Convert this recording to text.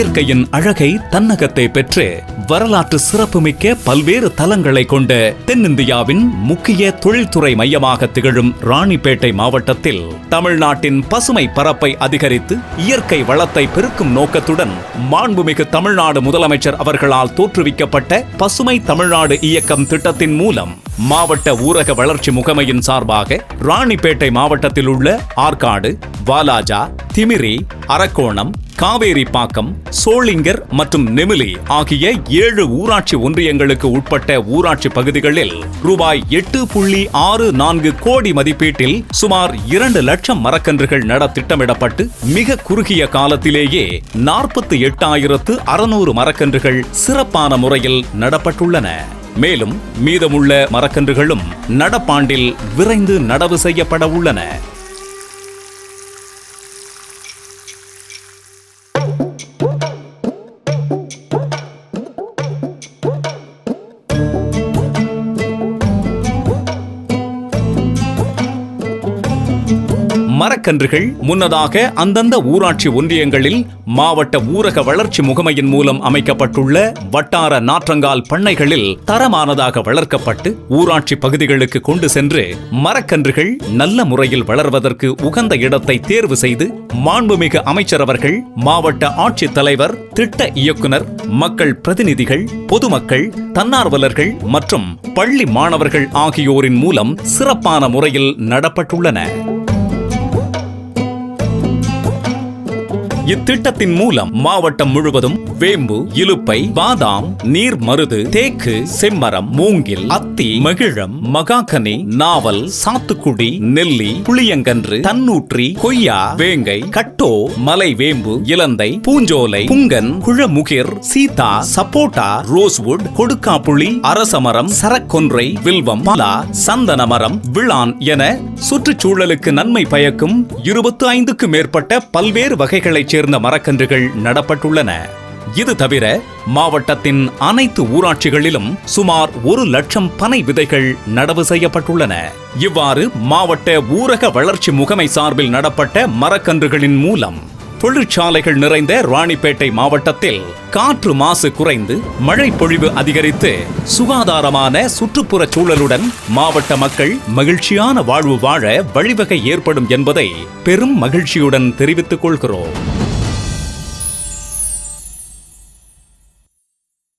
இயற்கையின் அழகை தன்னகத்தை பெற்று வரலாற்று சிறப்புமிக்க பல்வேறு தலங்களை கொண்ட தென்னிந்தியாவின் முக்கிய தொழில்துறை மையமாக திகழும் ராணிப்பேட்டை மாவட்டத்தில் தமிழ்நாட்டின் பசுமை பரப்பை அதிகரித்து இயற்கை வளத்தை பெருக்கும் நோக்கத்துடன் மாண்புமிகு தமிழ்நாடு முதலமைச்சர் அவர்களால் தோற்றுவிக்கப்பட்ட பசுமை தமிழ்நாடு இயக்கம் திட்டத்தின் மூலம் மாவட்ட ஊரக வளர்ச்சி முகமையின் சார்பாக ராணிப்பேட்டை மாவட்டத்தில் உள்ள ஆற்காடு, வாலாஜா, திமிரி, அரக்கோணம், காவேரிப்பாக்கம், சோளிங்கர் மற்றும் நெமிலி ஆகிய 7 ஊராட்சி ஒன்றியங்களுக்கு உட்பட்ட ஊராட்சி பகுதிகளில் ரூபாய் 8.64 கோடி மதிப்பீட்டில் சுமார் 2 லட்சம் மரக்கன்றுகள் நட திட்டமிடப்பட்டு மிக குறுகிய காலத்திலேயே 48,600 மரக்கன்றுகள் சிறப்பான முறையில் நடப்பட்டுள்ளன. மேலும் மீதமுள்ள மரக்கன்றுகளும் நடப்பாண்டில் விரைந்து நடவு செய்யப்பட உள்ளன. மரக்கன்றுகள் முன்னதாக அந்தந்த ஊராட்சி ஒன்றியங்களில் மாவட்ட ஊரக வளர்ச்சி முகமையின் மூலம் அமைக்கப்பட்டுள்ள வட்டார நாற்றங்கால் பண்ணைகளில் தரமானதாக வளர்க்கப்பட்டு ஊராட்சி பகுதிகளுக்கு கொண்டு சென்று மரக்கன்றுகள் நல்ல முறையில் வளர்வதற்கு உகந்த இடத்தை தேர்வு செய்து மாண்புமிகு அமைச்சர் அவர்கள், மாவட்ட ஆட்சித்தலைவர், திட்ட இயக்குனர், மக்கள் பிரதிநிதிகள், பொதுமக்கள், தன்னார்வலர்கள் மற்றும் பள்ளி மாணவர்கள் ஆகியோரின் மூலம் சிறப்பான முறையில் நடப்பட்டுள்ளன. இத்திட்டத்தின் மூலம் மாவட்டம் முழுவதும் வேம்பு, இலுப்பை, பாதாம், நீர் மருது, தேக்கு, செம்மரம், மூங்கில், அத்தி, மகிழம், மகாகனி, நாவல், சாத்துக்குடி, நெல்லி, புளியங்கன்று, தன்னூற்றி, கொய்யா, வேங்கை, கட்டோ, மலை வேம்பு, இலந்தை, பூஞ்சோலை, புங்கன், குழமுகிர், சீதா, சப்போட்டா, ரோஸ்வுட், கொடுக்காப்புளி, அரசமரம், சரக்கொன்றை, வில்வம், பலா, சந்தன மரம், விளான் என சுற்றுச்சூழலுக்கு நன்மை பயக்கும் 25க்கு மேற்பட்ட பல்வேறு வகைகளைச் சேர்ந்த மரக்கன்றுகள் நடப்பட்டுள்ளன. இது தவிர மாவட்டத்தின் அனைத்து ஊராட்சிகளிலும் சுமார் 1 லட்சம் பனை விதைகள் நடவு செய்யப்பட்டுள்ளன. இவ்வாறு மாவட்ட ஊரக வளர்ச்சி முகமை சார்பில் நடப்பட்ட மரக்கன்றுகளின் மூலம் தொழிற்சாலைகள் நிறைந்த ராணிப்பேட்டை மாவட்டத்தில் காற்று மாசு குறைந்து மழை பொழிவு அதிகரித்து சுகாதாரமான சுற்றுப்புற சூழலுடன் மாவட்ட மக்கள் மகிழ்ச்சியான வாழ்வு வாழ வழிவகை ஏற்படும் என்பதை பெரும் மகிழ்ச்சியுடன் தெரிவித்துக் கொள்கிறோம்.